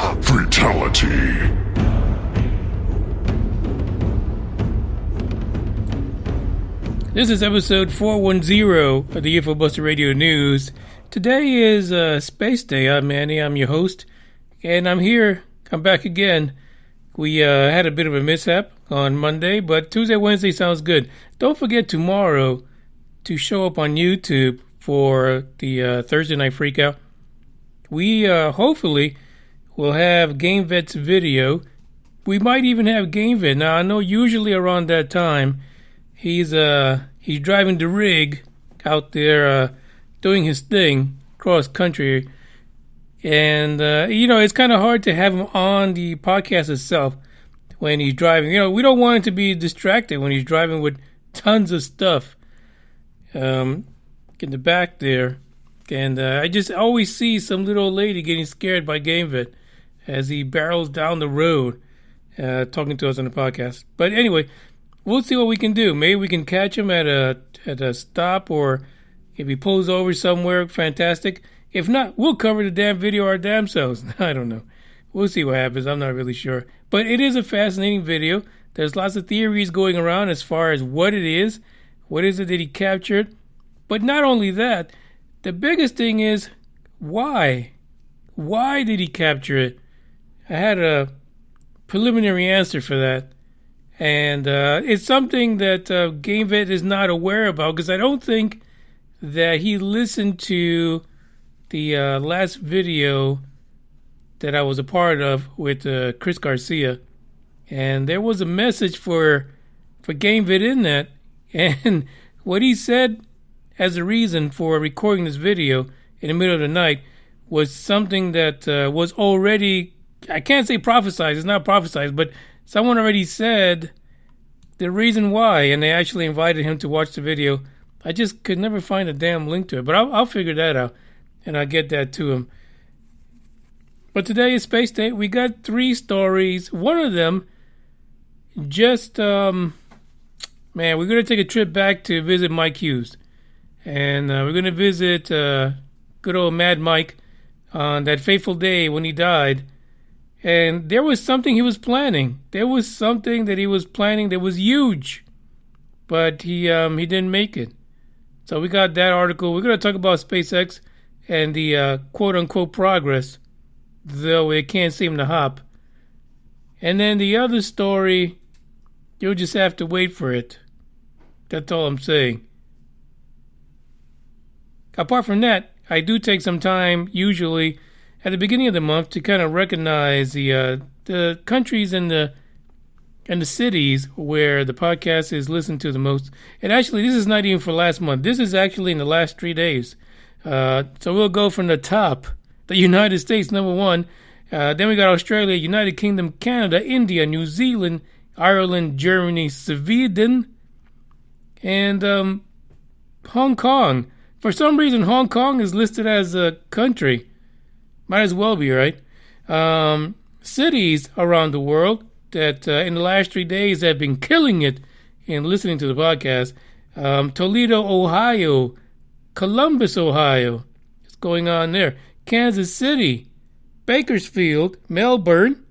Fatality. This is episode 410 of the UFO Buster Radio News. Today is Space Day. I'm Manny. I'm your host. And I'm here. I'm back again. We had a bit of a mishap on Monday, but Tuesday, Wednesday sounds good. Don't forget tomorrow to show up on YouTube for the Thursday Night Freakout. We hopefully will have Game Vet's video. We might even have Game Vet. Now, I know usually around that time, he's driving the rig out there doing his thing cross country. And, it's kind of hard to have him on the podcast itself when he's driving. We don't want him to be distracted when he's driving with tons of stuff in the back there. And I just always see some little old lady getting scared by Game Vet as he barrels down the road talking to us on the podcast. But anyway, we'll see what we can do. Maybe we can catch him at a stop, or if he pulls over somewhere, fantastic. If not, we'll cover the damn video our damn selves. I don't know. We'll see what happens. I'm not really sure. But it is a fascinating video. There's lots of theories going around as far as what it is. What is it that he captured? But not only that, the biggest thing is why? Why did he capture it? I had a preliminary answer for that. And it's something that Game Vet is not aware about, because I don't think that he listened to the last video that I was a part of with Chris Garcia. And there was a message for Game Vet in that. And what he said as a reason for recording this video in the middle of the night was something that was already, I can't say prophesized, it's not prophesized, but someone already said the reason why, and they actually invited him to watch the video. I just could never find a damn link to it, but I'll figure that out, and I'll get that to him. But today is Space Day. We got 3 stories. One of them just, we're going to take a trip back to visit Mike Hughes. And we're going to visit good old Mad Mike on that fateful day when he died. And there was something he was planning. There was something that he was planning that was huge. But he didn't make it. So we got that article. We're going to talk about SpaceX and the quote-unquote progress, though it can't seem to hop. And then the other story, you'll just have to wait for it. That's all I'm saying. Apart from that, I do take some time, usually at the beginning of the month, to kind of recognize the countries and the cities where the podcast is listened to the most. And actually, this is not even for last month. This is actually in the last 3 days. So we'll go from the top. The United States, number 1. Then we got Australia, United Kingdom, Canada, India, New Zealand, Ireland, Germany, Sweden, and Hong Kong. For some reason, Hong Kong is listed as a country. Might as well be, right? Cities around the world that in the last 3 days have been killing it in listening to the podcast. Toledo, Ohio. Columbus, Ohio. What's going on there? Kansas City. Bakersfield. Melbourne,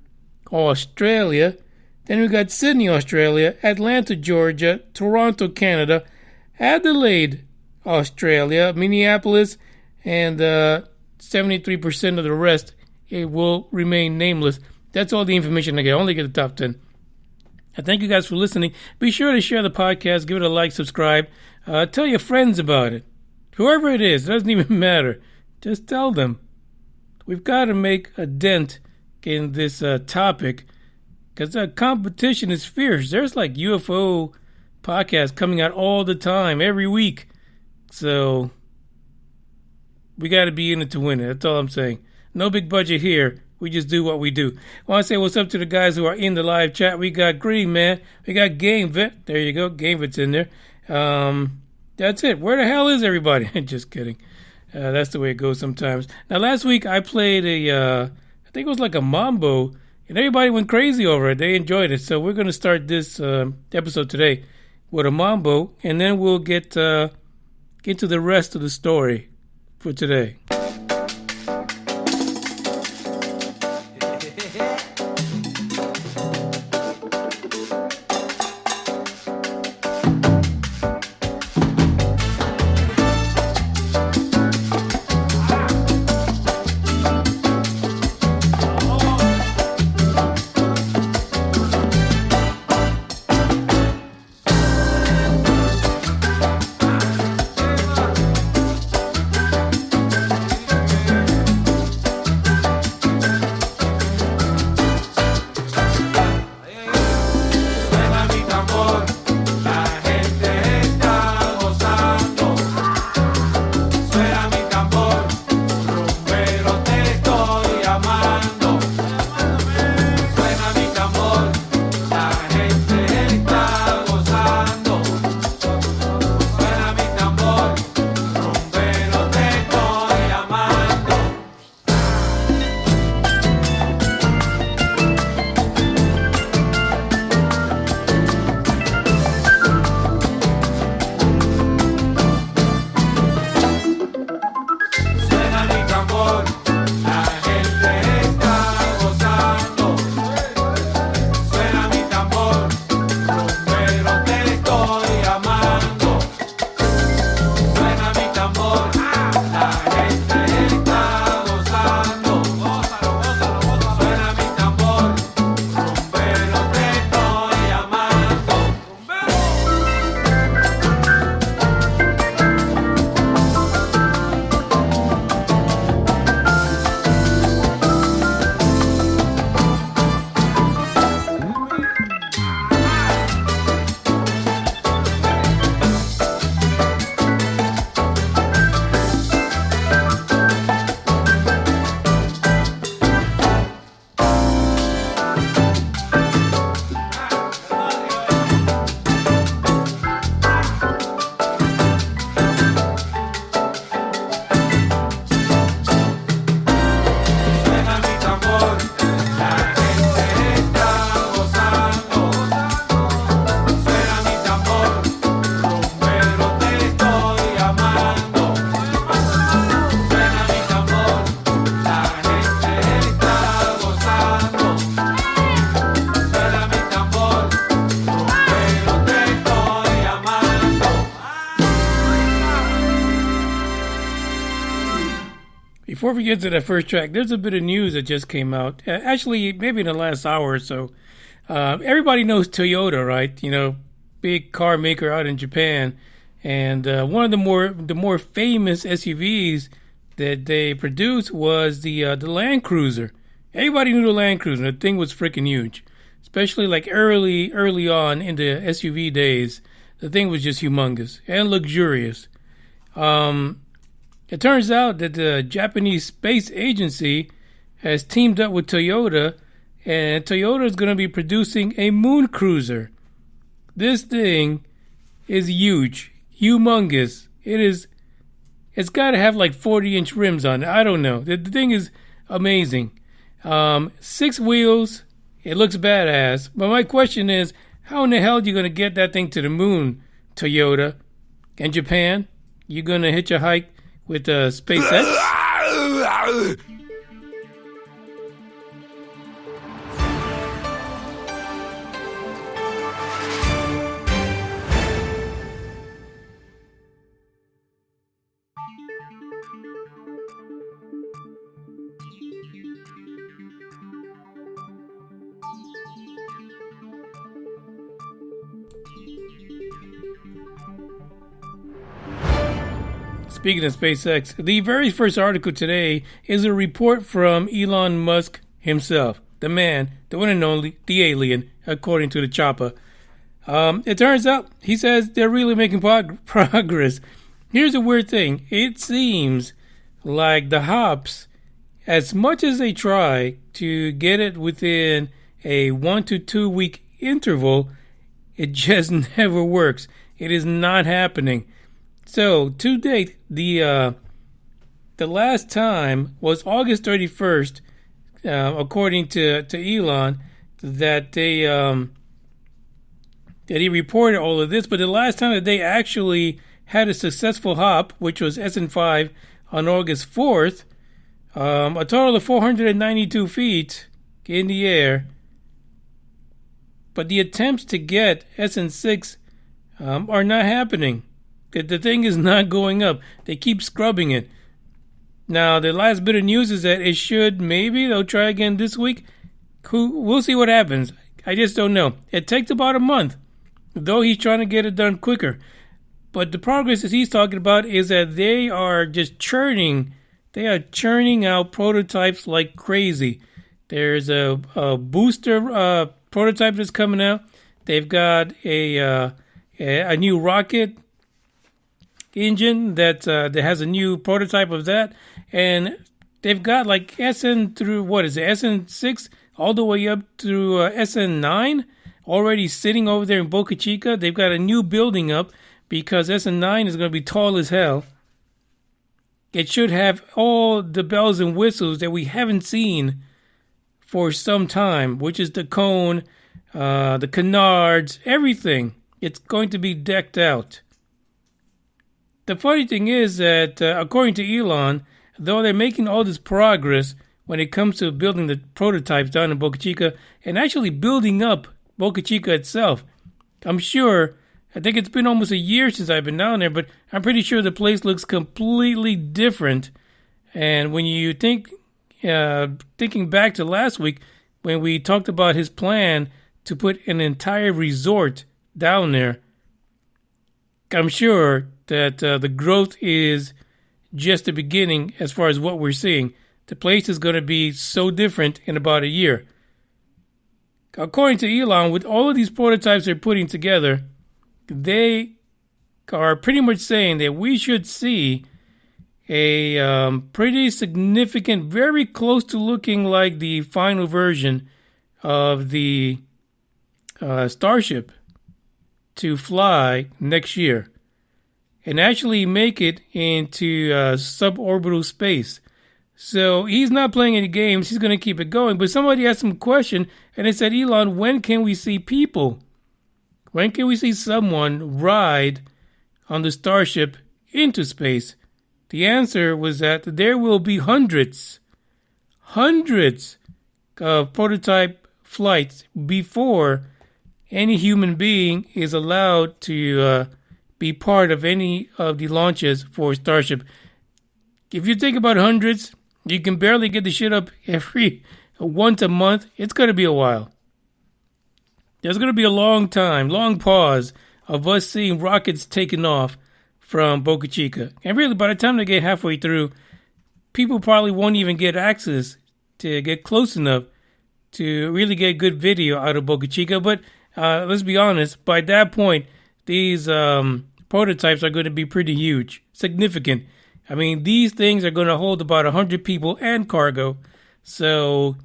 Australia. Then we got Sydney, Australia. Atlanta, Georgia. Toronto, Canada. Adelaide, Australia, Minneapolis, and 73% of the rest, it will remain nameless. That's all the information I get. I only get the top 10. I thank you guys for listening. Be sure to share the podcast, give it a like, subscribe. Tell your friends about it. Whoever it is, it doesn't even matter. Just tell them. We've got to make a dent in this topic, because the competition is fierce. There's like UFO podcasts coming out all the time, every week. So we got to be in it to win it. That's all I'm saying. No big budget here. We just do what we do. I want to say what's up to the guys who are in the live chat. We got Green Man. We got Game Vet. There you go. Game Vet's in there. That's it. Where the hell is everybody? Just kidding. That's the way it goes sometimes. Now, last week I played I think it was like a mambo, and everybody went crazy over it. They enjoyed it. So we're going to start this episode today with a mambo, and then we'll get to the rest of the story for today. before we get to that first track, there's a bit of news that just came out. Actually, maybe in the last hour or so. Everybody knows Toyota, right? You know, big car maker out in Japan. And one of the more famous SUVs that they produced was the Land Cruiser. Everybody knew the Land Cruiser. The thing was freaking huge, especially like early on in the SUV days. The thing was just humongous and luxurious. It turns out that the Japanese Space Agency has teamed up with Toyota, and Toyota is going to be producing a moon cruiser. This thing is huge, humongous. It's got to have like 40-inch rims on it. I don't know. The thing is amazing. 6 wheels. It looks badass. But my question is, how in the hell are you going to get that thing to the moon, Toyota? In Japan? You going to hitch a hike with SpaceX? Speaking of SpaceX, the very first article today is a report from Elon Musk himself, the man, the one and only, the alien, according to the chopper. It turns out, he says they're really making progress. Here's the weird thing. It seems like the hops, as much as they try to get it within a 1 to 2 week interval, it just never works. It is not happening. So, to date, the last time was August 31st, according to Elon, that that he reported all of this. But the last time that they actually had a successful hop, which was SN5 on August 4th, a total of 492 feet in the air. But the attempts to get SN6 are not happening. The thing is not going up. They keep scrubbing it. Now, the last bit of news is that it should, maybe they'll try again this week. We'll see what happens. I just don't know. It takes about a month, though he's trying to get it done quicker. But the progress that he's talking about is that they are just churning. They are churning out prototypes like crazy. There's a booster prototype that's coming out. They've got a new rocket engine that has a new prototype of that, and they've got like SN through SN6 all the way up through SN9 already sitting over there in Boca Chica. They've got a new building up because SN9 is going to be tall as hell. It should have all the bells and whistles that we haven't seen for some time, which is the cone, the canards, everything. It's going to be decked out. The funny thing is that, according to Elon, though they're making all this progress when it comes to building the prototypes down in Boca Chica and actually building up Boca Chica itself, I think it's been almost a year since I've been down there, but I'm pretty sure the place looks completely different. And when you thinking back to last week when we talked about his plan to put an entire resort down there, I'm sure that the growth is just the beginning as far as what we're seeing. The place is going to be so different in about a year. According to Elon, with all of these prototypes they're putting together, they are pretty much saying that we should see a pretty significant, very close to looking like the final version of the Starship to fly next year and actually make it into suborbital space. So he's not playing any games. He's going to keep it going. But somebody asked him a question, and they said, Elon, when can we see people? When can we see someone ride on the Starship into space? The answer was that there will be hundreds of prototype flights before any human being is allowed to be part of any of the launches for Starship. If you think about hundreds, You can barely get the shit up once a month. It's going to be a while. There's going to be a long pause of us seeing rockets taking off from Boca Chica. And really, by the time they get halfway through, people probably won't even get access to get close enough to really get good video out of Boca Chica. But let's be honest, by that point, these prototypes are going to be pretty huge, significant. I mean, these things are going to hold about 100 people and cargo. So,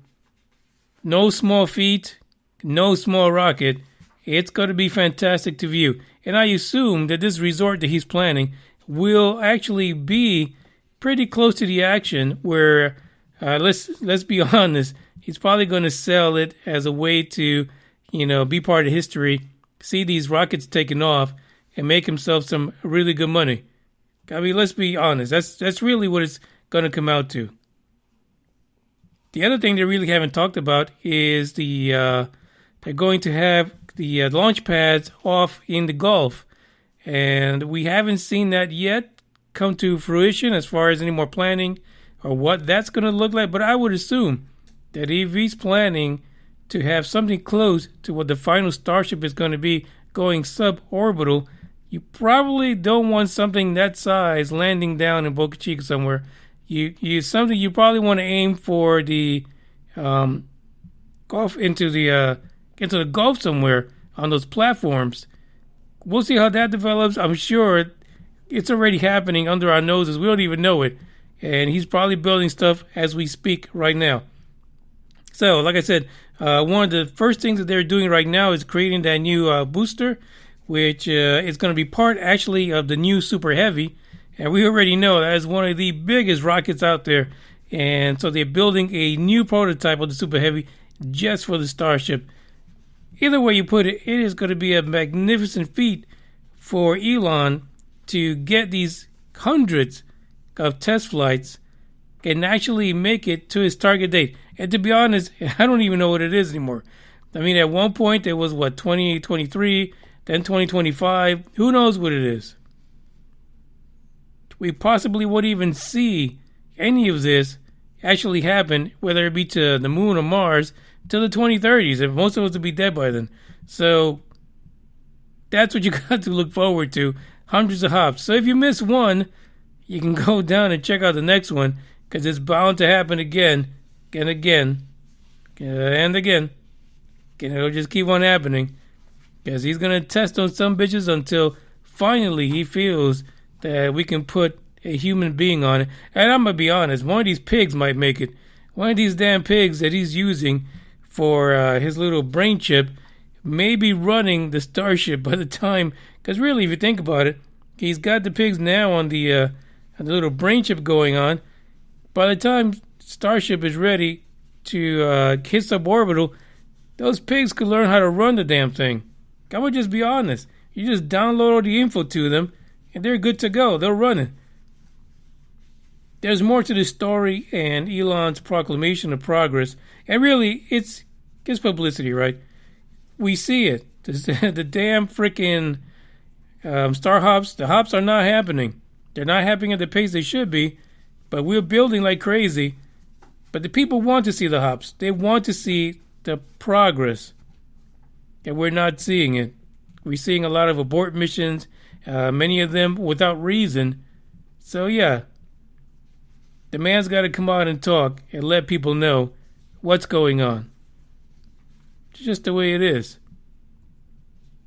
no small feat, no small rocket. It's going to be fantastic to view. And I assume that this resort that he's planning will actually be pretty close to the action where, let's be honest, he's probably going to sell it as a way to, be part of history, see these rockets taking off, and make himself some really good money. I mean, let's be honest. That's really what it's going to come out to. The other thing they really haven't talked about is they're going to have the launch pads off in the Gulf. And we haven't seen that yet come to fruition as far as any more planning or what that's going to look like. But I would assume that if he's planning to have something close to what the final Starship is going to be going suborbital, you probably don't want something that size landing down in Boca Chica somewhere. You something you probably want to aim for the Gulf into the Gulf somewhere on those platforms. We'll see how that develops. I'm sure it's already happening under our noses. We don't even know it. And he's probably building stuff as we speak right now. So, like I said, one of the first things that they're doing right now is creating that new booster, which is going to be part actually of the new Super Heavy. And we already know that is one of the biggest rockets out there. And so they're building a new prototype of the Super Heavy just for the Starship. Either way you put it, it is going to be a magnificent feat for Elon to get these hundreds of test flights and actually make it to his target date. And to be honest, I don't even know what it is anymore. I mean, at one point it was 2023, then 2025. Who knows what it is? We possibly won't even see any of this actually happen, whether it be to the moon or Mars, till the 2030s, and most of us will be dead by then. So that's what you got to look forward to. Hundreds of hops. So if you miss one, you can go down and check out the next one, because it's bound to happen again and again and again. And it'll just keep on happening, because he's going to test on some bitches until finally he feels that we can put a human being on it. And I'm going to be honest, one of these pigs might make it. One of these damn pigs that he's using for his little brain chip may be running the Starship by the time, because really, if you think about it, he's got the pigs now on the little brain chip going on. By the time Starship is ready to hit suborbital, those pigs could learn how to run the damn thing. I would just be honest. You just download all the info to them, and they're good to go. They'll run it. There's more to this story and Elon's proclamation of progress. And really, it's publicity, right? We see it. The damn freaking star hops, the hops are not happening. They're not happening at the pace they should be, but we're building like crazy. But the people want to see the hops. They want to see the progress. And we're not seeing it. We're seeing a lot of abort missions, many of them without reason. So yeah, the man's got to come out and talk and let people know what's going on. It's just the way it is.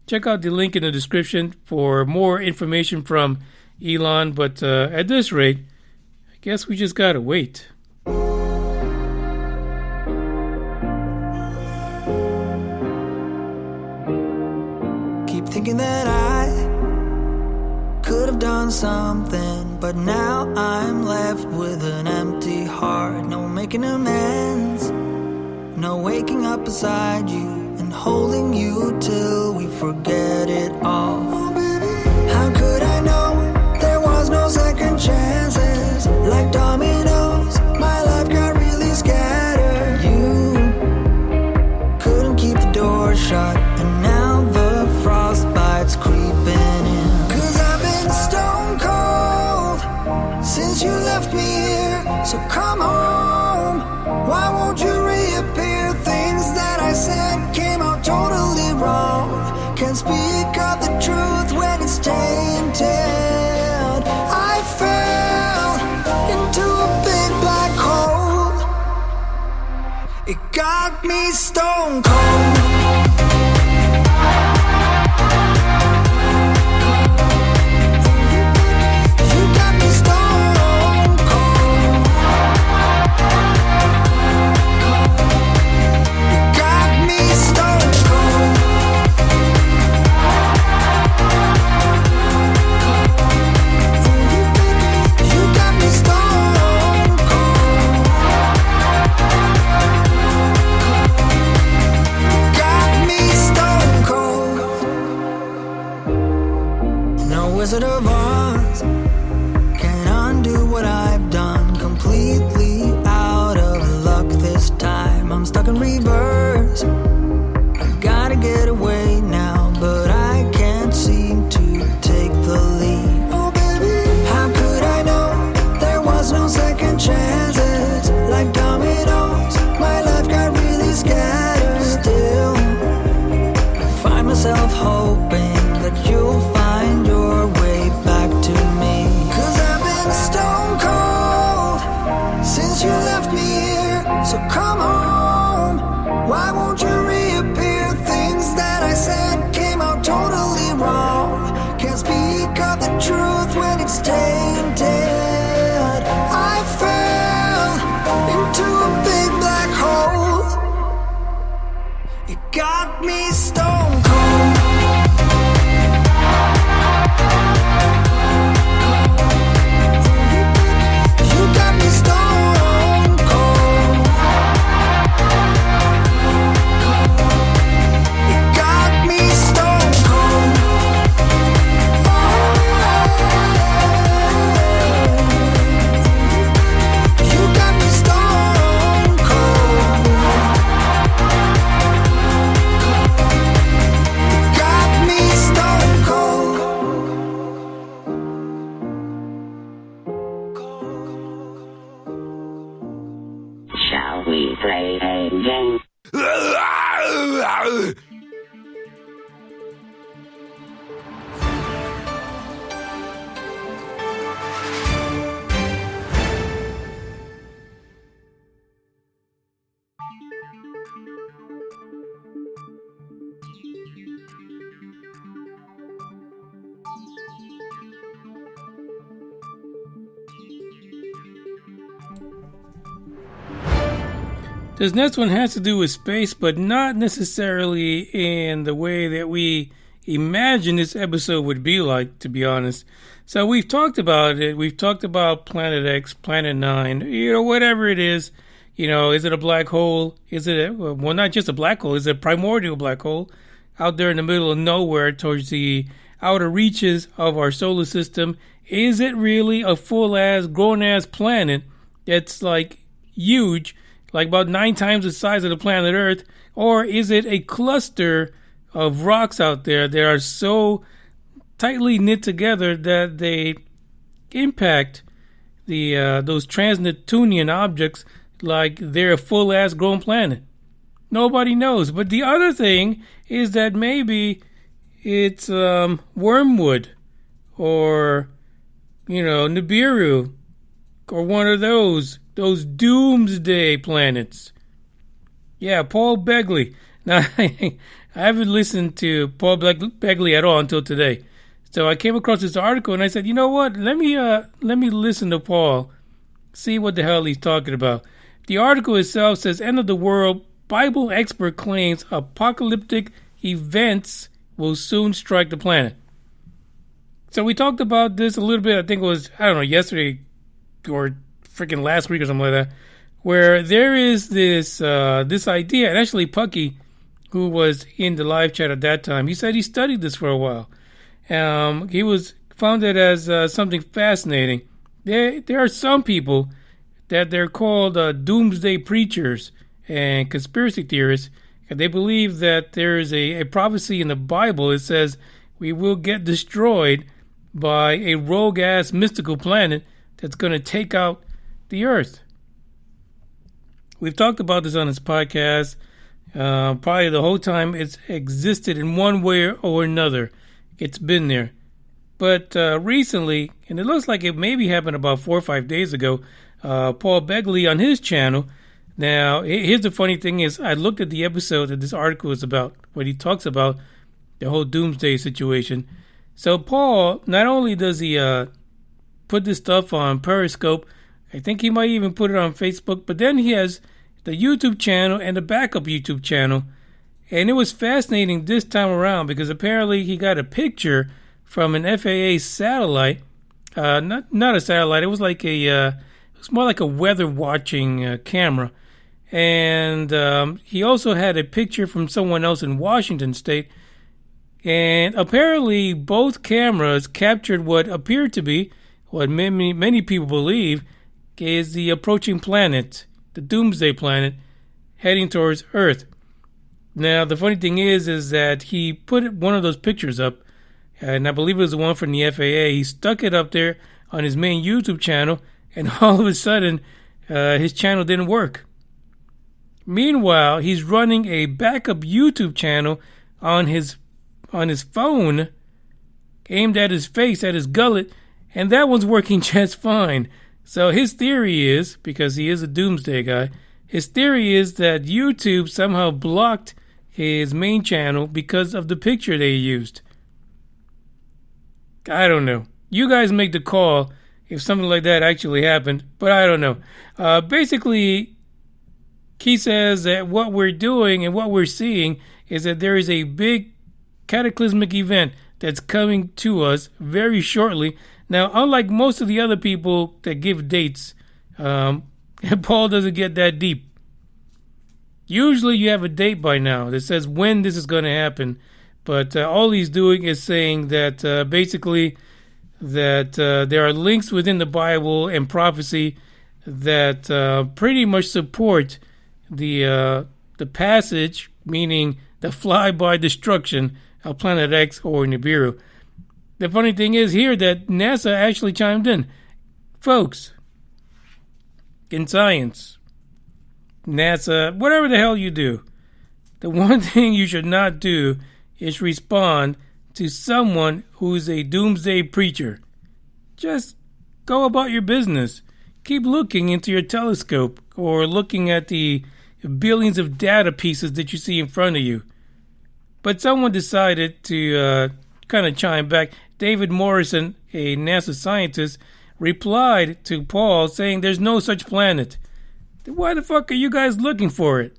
Check out the link in the description for more information from Elon. But at this rate, I guess we just got to wait. Keep thinking that I could have done something, but now I'm left with an empty heart. No making amends, no waking up beside you and holding you till we forget it all. How could I know there was no second chances? Like dominoes, my life got really scattered. You couldn't keep the door shut, and now the frostbite's creeping in. 'Cause I've been stone cold since you left me here, so come on. Can't speak of the truth when it's tainted. I fell into a big black hole. It got me stone cold. Wizard of Oz can't undo what I've done. Completely out of luck this time. I'm stuck in reverse. I gotta get away now, but I can't seem to take the lead. Oh baby, how could I know there was no second chances? Like dominoes, my life got really scattered. Still, I find myself hoping that you'll find your way back to me. 'Cause I've been stone cold since you left me here. So come home, why won't you reappear? Things that I said came out totally wrong. Can't speak of the truth when it's tainted. I fell into a big black hole. It got me stone cold. Shall we play a game? This next one has to do with space, but not necessarily in the way that we imagine this episode would be like, to be honest. So we've talked about it. We've talked about Planet X, Planet 9, whatever it is. Is it a black hole? Is it, well, not just a black hole. Is it a primordial black hole out there in the middle of nowhere towards the outer reaches of our solar system? Is it really a full-ass, grown-ass planet that's like huge, like about 9 times the size of the planet Earth? Or is it a cluster of rocks out there that are so tightly knit together that they impact those trans-Neptunian objects like they're a full-ass grown planet? Nobody knows. But the other thing is that maybe it's Wormwood or, Nibiru or one of those doomsday planets. Yeah, Paul Begley. Now, I haven't listened to Paul Begley at all until today. So I came across this article and I said, you know what? Let me listen to Paul, see what the hell he's talking about. The article itself says, End of the World, Bible expert claims apocalyptic events will soon strike the planet. So we talked about this a little bit, I think it was, yesterday or freaking last week or something like that, where there is this idea, and actually Pucky, who was in the live chat at that time, he said he studied this for a while. He found it as something fascinating. There are some people that they're called doomsday preachers and conspiracy theorists, and they believe that there is a prophecy in the Bible. It says we will get destroyed by a rogue-ass mystical planet that's going to take out the Earth. We've talked about this on this podcast. Probably the whole time it's existed in one way or another. It's been there. But recently, and it looks like it maybe happened about 4 or 5 days ago, Paul Begley on his channel. Now, here's the funny thing is I looked at the episode that this article is about, what he talks about, the whole doomsday situation. So Paul, not only does he put this stuff on Periscope, I think he might even put it on Facebook, but then he has the YouTube channel and the backup YouTube channel. And it was fascinating this time around because apparently he got a picture from an FAA satellite. Not a satellite, it was like it was more like a weather watching camera. And he also had a picture from someone else in Washington State. And apparently both cameras captured what appeared to be, what many people believe, is the approaching planet, the doomsday planet, heading towards Earth. Now, the funny thing is that he put one of those pictures up, and I believe it was the one from the FAA. He stuck it up there on his main YouTube channel, and all of a sudden, his channel didn't work. Meanwhile, he's running a backup YouTube channel on his phone, aimed at his face, at his gullet, and that one's working just fine. So his theory is, because he is a doomsday guy, his theory is that YouTube somehow blocked his main channel because of the picture they used. I don't know. You guys make the call if something like that actually happened, but I don't know. Basically, he says that what we're doing and what we're seeing is that there is a big cataclysmic event that's coming to us very shortly. Now, unlike most of the other people that give dates, Paul doesn't get that deep. Usually you have a date by now that says when this is going to happen. But all he's doing is saying that basically that there are links within the Bible and prophecy that pretty much support the passage, meaning the flyby destruction of Planet X or Nibiru. The funny thing is here that NASA actually chimed in. Folks, in science, NASA, whatever the hell you do, the one thing you should not do is respond to someone who's a doomsday preacher. Just go about your business. Keep looking into your telescope or looking at the billions of data pieces that you see in front of you. But someone decided to kind of chime back. David Morrison, a NASA scientist, replied to Paul saying there's no such planet. Why the fuck are you guys looking for it?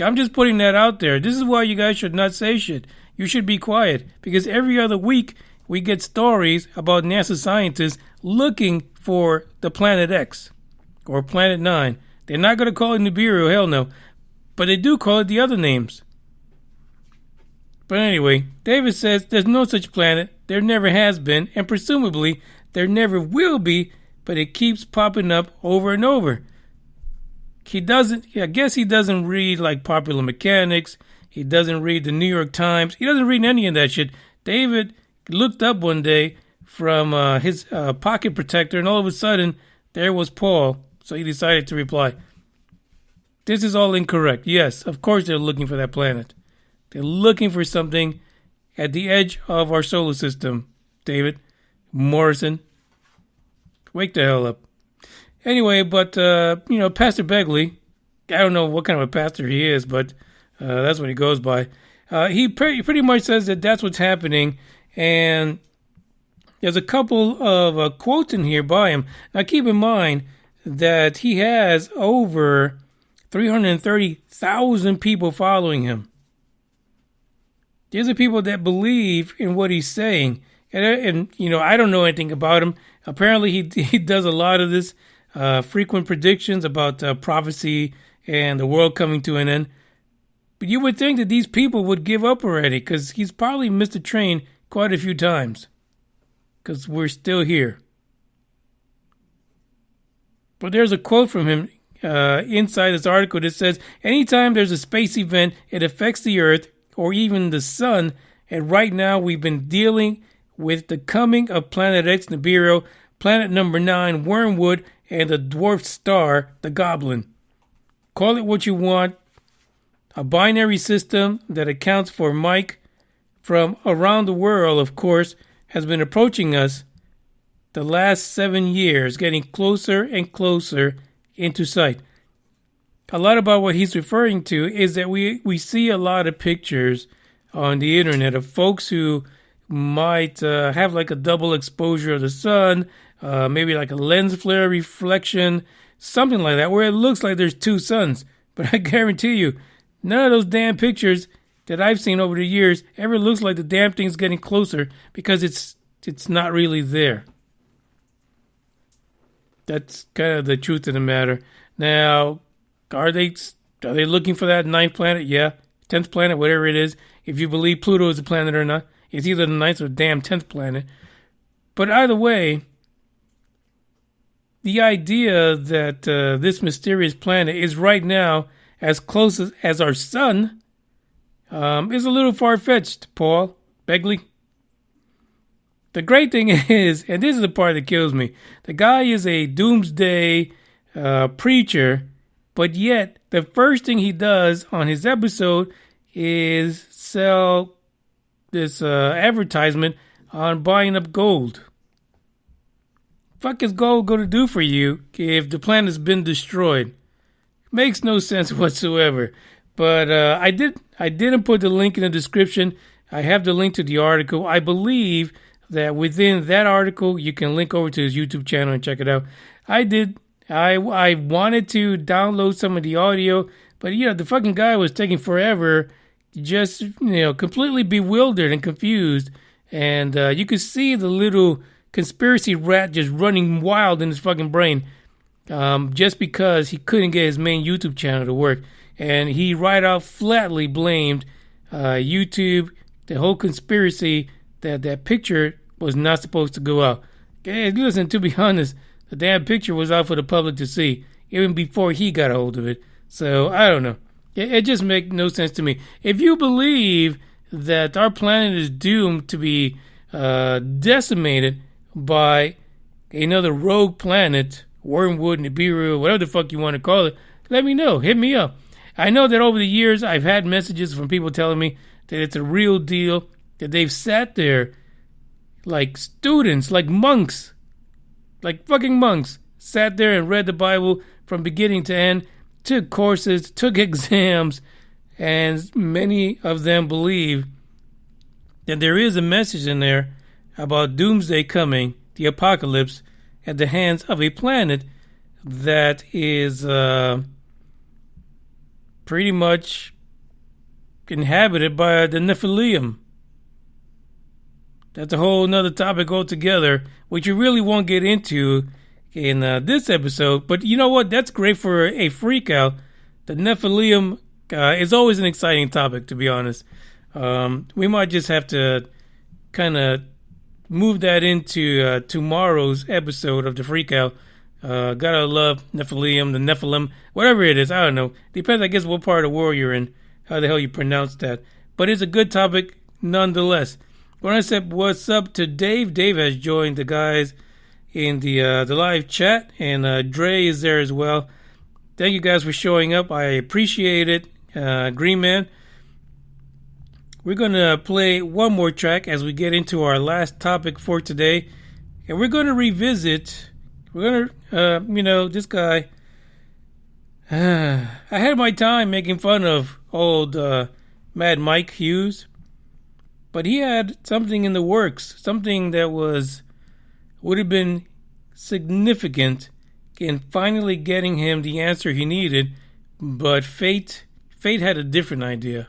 I'm just putting that out there. This is why you guys should not say shit. You should be quiet. Because every other week we get stories about NASA scientists looking for the Planet X or Planet 9. They're not going to call it Nibiru, hell no. But they do call it the other names. But anyway, David says there's no such planet, there never has been, and presumably there never will be, but it keeps popping up over and over. I guess he doesn't read like Popular Mechanics, he doesn't read the New York Times, he doesn't read any of that shit. David looked up one day from his pocket protector, and all of a sudden, there was Paul, so he decided to reply. This is all incorrect. Yes, of course they're looking for that planet. They're looking for something at the edge of our solar system, David Morrison. Wake the hell up. Anyway, but, Pastor Begley, I don't know what kind of a pastor he is, but that's what he goes by. He pretty much says that that's what's happening, and there's a couple of quotes in here by him. Now, keep in mind that he has over 330,000 people following him. These are people that believe in what he's saying. And I don't know anything about him. Apparently, he does a lot of this frequent predictions about prophecy and the world coming to an end. But you would think that these people would give up already because he's probably missed the train quite a few times because we're still here. But there's a quote from him inside this article that says, anytime there's a space event, it affects the Earth or even the sun, and right now we've been dealing with the coming of Planet X Nibiru, Planet number 9 Wormwood, and the dwarf star, the Goblin. Call it what you want. a binary system that accounts for Mike from around the world, of course, has been approaching us the last 7 years, getting closer and closer into sight. A lot about what he's referring to is that we see a lot of pictures on the internet of folks who might have like a double exposure of the sun, maybe like a lens flare reflection, something like that, where it looks like there's two suns. But I guarantee you, none of those damn pictures that I've seen over the years ever looks like the damn thing's getting closer, because it's not really there. That's kind of the truth of the matter. Now, are they looking for that ninth planet? Yeah. 10th planet, whatever it is. If you believe Pluto is a planet or not, it's either the ninth or the damn 10th planet. But either way, the idea that this mysterious planet is right now as close as our sun is a little far-fetched, Paul Begley. The great thing is, and this is the part that kills me, the guy is a doomsday preacher, but yet the first thing he does on his episode is sell this advertisement on buying up gold. Fuck is gold going to do for you if the planet's been destroyed? Makes no sense whatsoever. But I didn't put the link in the description. I have the link to the article. I believe that within that article, you can link over to his YouTube channel and check it out. I did. I wanted to download some of the audio, but the fucking guy was taking forever, just completely bewildered and confused, and you could see the little conspiracy rat just running wild in his fucking brain, just because he couldn't get his main YouTube channel to work, and he right out flatly blamed YouTube, the whole conspiracy that picture was not supposed to go out. Okay, listen, to be honest, the damn picture was out for the public to see, even before he got a hold of it. So, I don't know. It just makes no sense to me. If you believe that our planet is doomed to be decimated by another rogue planet, Wormwood, Nibiru, whatever the fuck you want to call it, let me know. Hit me up. I know that over the years, I've had messages from people telling me that it's a real deal, that they've sat there like students, like monks, like fucking monks, sat there and read the Bible from beginning to end, took courses, took exams, and many of them believe that there is a message in there about doomsday coming, the apocalypse, at the hands of a planet that is pretty much inhabited by the Nephilim. That's a whole nother topic altogether, which you really won't get into in this episode. But you know what? That's great for a freak out. The Nephilim is always an exciting topic, to be honest. We might just have to kind of move that into tomorrow's episode of the freak out. Gotta love Nephilim, the Nephilim, whatever it is. I don't know. Depends, I guess, what part of the world you're in, how the hell you pronounce that. But it's a good topic nonetheless. When I said what's up to Dave, Dave has joined the guys in the live chat, and Dre is there as well. Thank you guys for showing up. I appreciate it. Green Man. We're going to play one more track as we get into our last topic for today. And we're going to revisit, this guy. I had my time making fun of old Mad Mike Hughes. But he had something in the works, something that would have been significant in finally getting him the answer he needed. But fate had a different idea.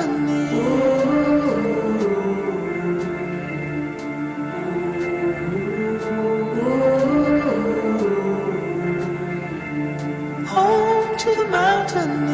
balcony. Home to the mountain.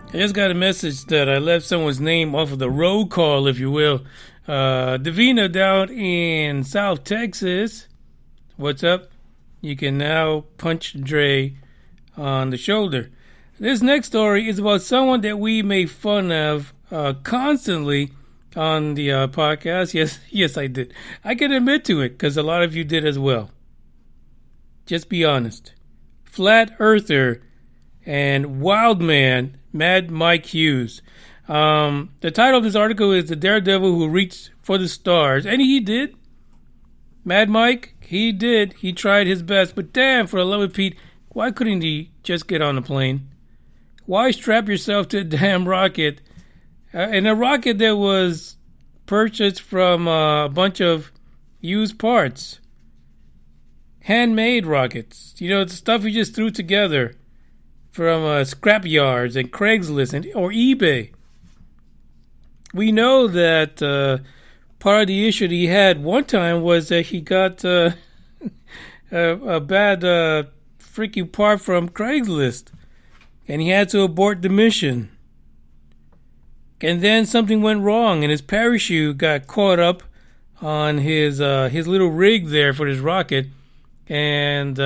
I just got a message that I left someone's name off of the roll call, if you will. Davina down in South Texas. What's up? You can now punch Dre on the shoulder. This next story is about someone that we make fun of constantly on the podcast. Yes, I did. I can admit to it because a lot of you did as well. Just be honest. Flat Earther and Wild Man, Mad Mike Hughes. The title of this article is The Daredevil Who Reached for the Stars. And he did. Mad Mike, he did. He tried his best. But damn, for the love of Pete, why couldn't he just get on the plane? Why strap yourself to a damn rocket? And a rocket that was purchased from a bunch of used parts. Handmade rockets. You know, the stuff you just threw together from scrap yards and Craigslist or eBay. We know that part of the issue that he had one time was that he got a bad freaking part from Craigslist, and he had to abort the mission. And then something went wrong, and his parachute got caught up on his little rig there for his rocket, and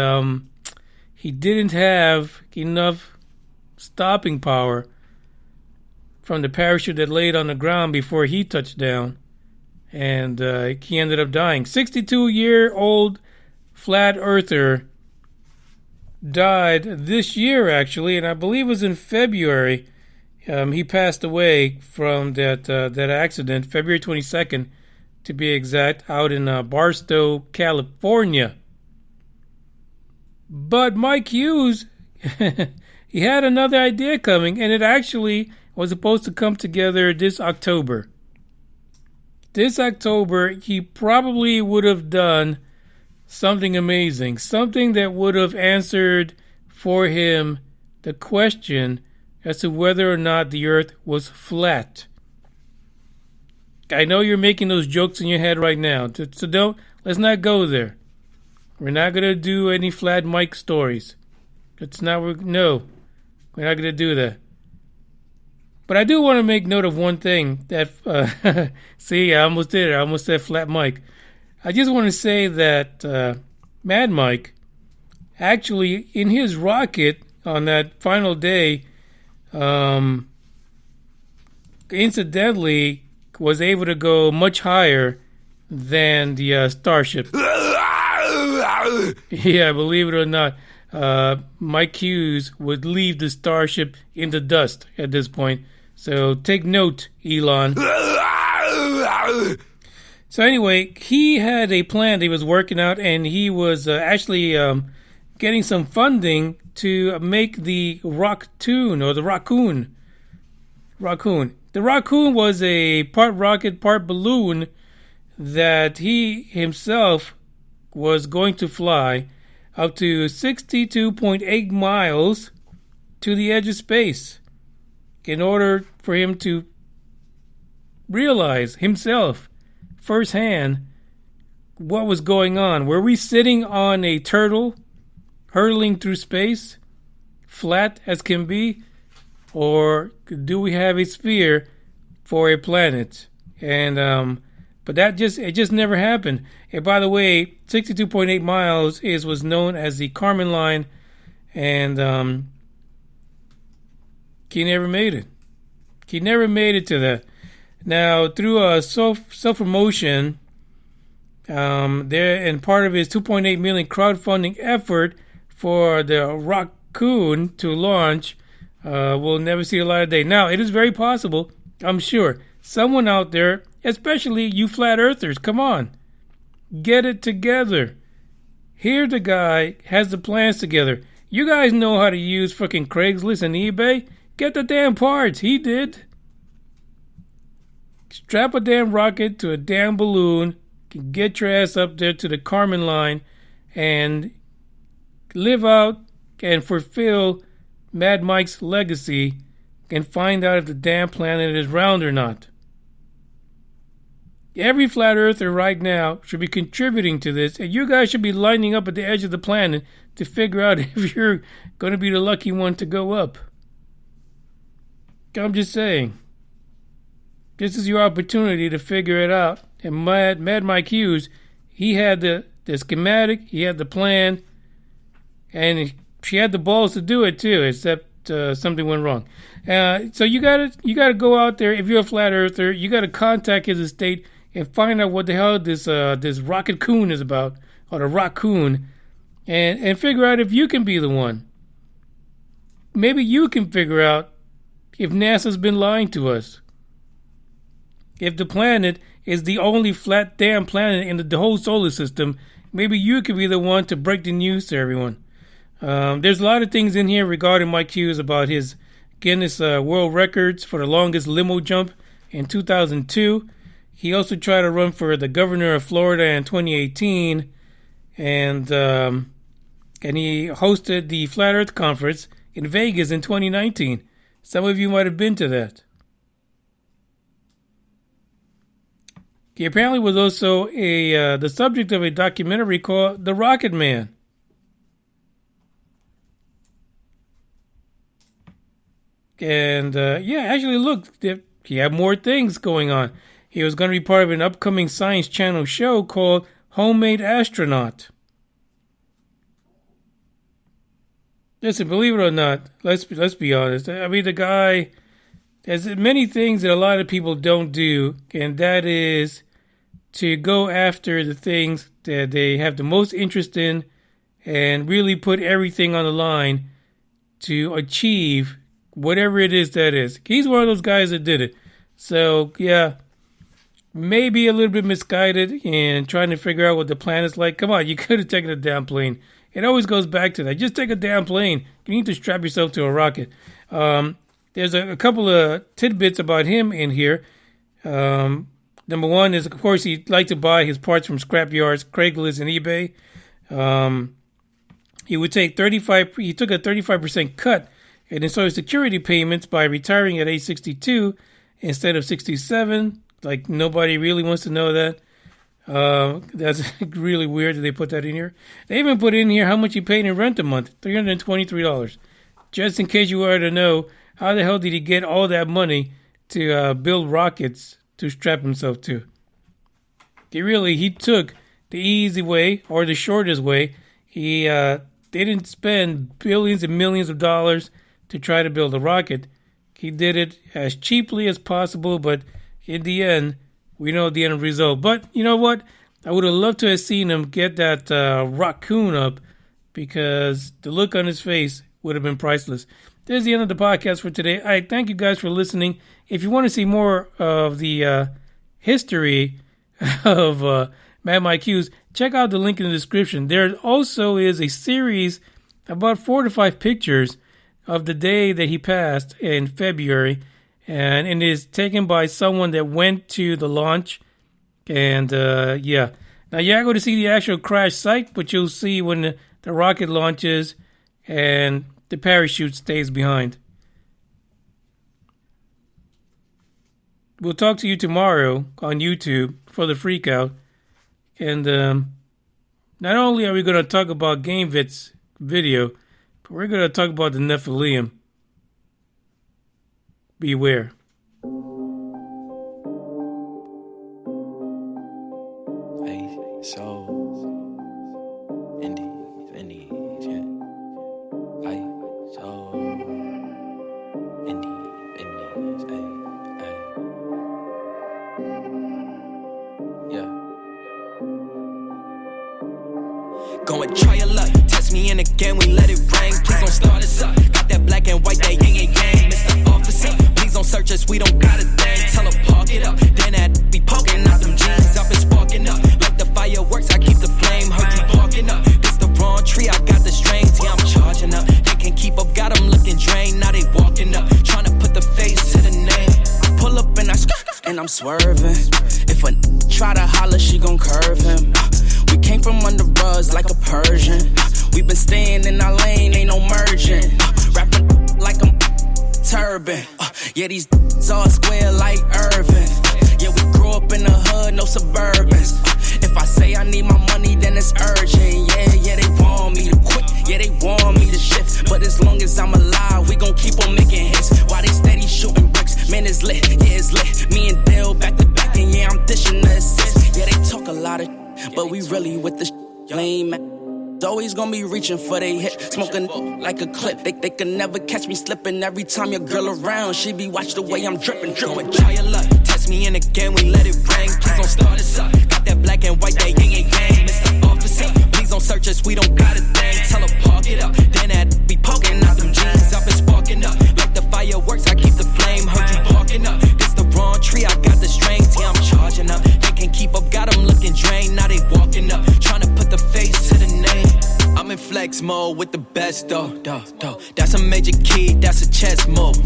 he didn't have enough stopping power from the parachute that laid on the ground before he touched down, and he ended up dying. 62-year-old Flat Earther died this year, actually, and I believe it was in February. He passed away from that accident, February 22nd, to be exact, out in Barstow, California. But Mike Hughes, he had another idea coming, and it actually was supposed to come together this October. This October, he probably would have done something amazing, something that would have answered for him the question as to whether or not the earth was flat. I know you're making those jokes in your head right now, so let's not go there. We're not going to do any Flat Mike stories. No, we're not going to do that. But I do want to make note of one thing that, see, I almost did it. I almost said Flat Mike. I just want to say that Mad Mike, actually, in his rocket on that final day, incidentally, was able to go much higher than the Starship. Yeah, believe it or not, Mike Hughes would leave the Starship in the dust at this point. So take note, Elon. So anyway, he had a plan that he was working out, and he was actually getting some funding to make the Rockoon, or the Raccoon. The Raccoon was a part rocket, part balloon that he himself was going to fly up to 62.8 miles to the edge of space in order for him to realize himself firsthand what was going on. Were we sitting on a turtle hurtling through space, flat as can be, or do we have a sphere for a planet? And but it just never happened. And by the way, 62.8 miles was known as the Kármán line, and he never made it. He never made it to that. Now, through a self-promotion, there, and part of his 2.8 million crowdfunding effort for the Raccoon to launch, will never see the light of day. Now, it is very possible, I'm sure, someone out there, especially you flat earthers, come on, get it together. Here the guy has the plans together. You guys know how to use fucking Craigslist and eBay. Get the damn parts. He did. Strap a damn rocket to a damn balloon. Get your ass up there to the Kármán line and live out and fulfill Mad Mike's legacy and find out if the damn planet is round or not. Every flat earther right now should be contributing to this, and you guys should be lining up at the edge of the planet to figure out if you're going to be the lucky one to go up. I'm just saying. This is your opportunity to figure it out. And Mad Mike Hughes, he had the schematic, he had the plan, and she had the balls to do it too, except something went wrong. So you gotta go out there. If you're a flat earther, you gotta contact his estate and find out what the hell this rocket coon is about, or the raccoon, and figure out if you can be the one. Maybe you can figure out if NASA's been lying to us. If the planet is the only flat damn planet in the whole solar system, maybe you could be the one to break the news to everyone. There's a lot of things in here regarding Mike Hughes about his Guinness World Records for the longest limo jump in 2002. He also tried to run for the governor of Florida in 2018, and he hosted the Flat Earth Conference in Vegas in 2019. Some of you might have been to that. He apparently was also the subject of a documentary called The Rocket Man. And actually, look, he had more things going on. He was going to be part of an upcoming Science Channel show called Homemade Astronaut. Listen, believe it or not, let's be honest. I mean, the guy has many things that a lot of people don't do, and that is to go after the things that they have the most interest in and really put everything on the line to achieve whatever it is that is. He's one of those guys that did it. So, yeah, maybe a little bit misguided in trying to figure out what the planet's like. Come on, you could have taken a damn plane. It always goes back to that. Just take a damn plane. You need to strap yourself to a rocket. There's a couple of tidbits about him in here. Number one is, of course, he'd like to buy his parts from scrap yards, Craigslist, and eBay. He took a 35% cut in his Social Security payments by retiring at age 62 instead of 67. Like, nobody really wants to know that. That's really weird that they put that in here. They even put in here how much he paid in rent a month, $323. Just in case you wanted to know, how the hell did he get all that money to build rockets to strap himself to? He took the easy way or the shortest way. They didn't spend billions and millions of dollars to try to build a rocket. He did it as cheaply as possible, but in the end, we know the end result. But you know what? I would have loved to have seen him get that raccoon up, because the look on his face would have been priceless. There's the end of the podcast for today. I thank you guys for listening. If you want to see more of the history of Mad Mike Hughes, check out the link in the description. There also is a series, about 4 to 5 pictures of the day that he passed in February, and it is taken by someone that went to the launch. And now you're not going to see the actual crash site, but you'll see when the rocket launches and the parachute stays behind. We'll talk to you tomorrow on YouTube for the freakout. And not only are we going to talk about GameVit's video, We're going to talk about the Nephilim. Beware. Hey, so Indeed, yeah. Hey, so Indeed, hey, yeah. Go and try your luck. Test me in again, we let it rain. Please don't start us up. Got that black and white, that yin and yang. Mr. Officer, please don't search us, we don't got a thing. Tell her park it up. Then that be poking out them jeans. I've been sparking up. Like the fireworks, I keep the flame. Heard you barking up. This the wrong tree, I got the strings. Yeah, I'm charging up. They can't keep up, got them looking drained. Now they walking up. Trying to put the face to the name. I pull up and I and I'm swerving. If a try to holler, she gon' curve him. We came from under buzz like a Persian. We been staying in our lane, ain't no merging. Rapping like I'm turban. Yeah, these all square like Irvin. Yeah, we grew up in the hood, no Suburbans. If I say I need my money, then it's urgent. Yeah, they want me to quit. Yeah, they want me to shift. But as long as I'm alive, we gon' keep on making hits. While they steady shooting bricks, man, it's lit. Yeah, it's lit. Me and Dill back to back, and yeah, I'm dishing the assist. Yeah, they talk a lot of but we really with the lame. Always gonna be reaching for they hit, smoking like a clip. They can never catch me slipping. Every time your girl around, she be watch the way I'm dripping. Going try your luck, test me in again, we let it rain. Please don't start us up. Got that black and white, that yin and yang. Mr. Officer, please don't search us, we don't got a thing. Tell her park it up, then that be poking out them jeans. I've been sparking up like the fireworks. I keep the flame. Heard you barking up. This the wrong tree, I got the strings. Yeah, I'm charging up. They can't keep up, got them looking drained. Now they walking up, trying to put the face to the name. I'm in flex mode with the best, though. That's a major key, that's a chess move.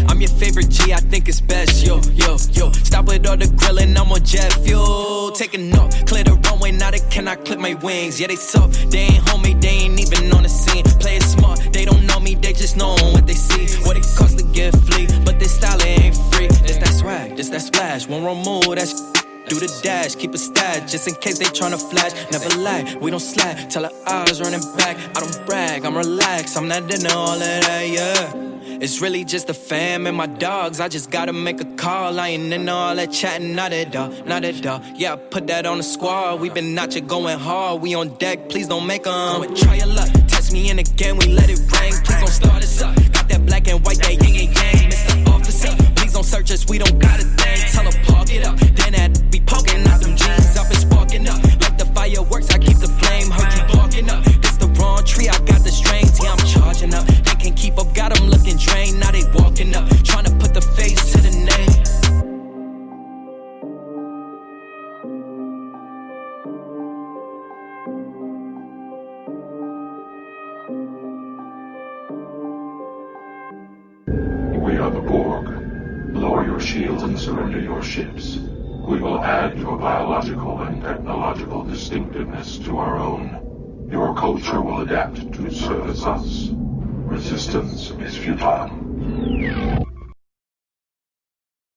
I'm your favorite G, I think it's best, yo. Stop with all the grilling, I'm on jet fuel. Taking off, clear the runway, now they cannot clip my wings. Yeah, they soft, they ain't homie, they ain't even on the scene. Play it smart, they don't know me, they just know what they see. What it costs to get flea, but this style ain't free. This that swag, this that splash, one wrong move, that's do the dash, keep a stash, just in case they tryna flash. Never lie, we don't slack, tell her eyes running back. I don't brag, I'm relaxed, I'm not into all of that, yeah. It's really just the fam and my dogs, I just gotta make a call. I ain't into all that chatting, not at all. Yeah, I put that on the squad, we been out here going hard. We on deck, please don't make 'em. Go and try your luck, test me in again, we let it rain. Please don't start us up, got that black and white, that yin and yang. Mr. Officer, please don't search us, we don't got a thing. Tell her park it up, then that be poking out them jeans. I've been sparking up like the fireworks, I keep the flame. Heard you barking up, this the wrong tree, I got the strings. Yeah, I'm charging up, they can't keep up, got them looking drained. Now they walking up, trying to put the face to the name. We are the Borg. Lower your shields and surrender your ships. We will add your biological and technological distinctiveness to our own. Your culture will adapt to service us. Resistance is futile.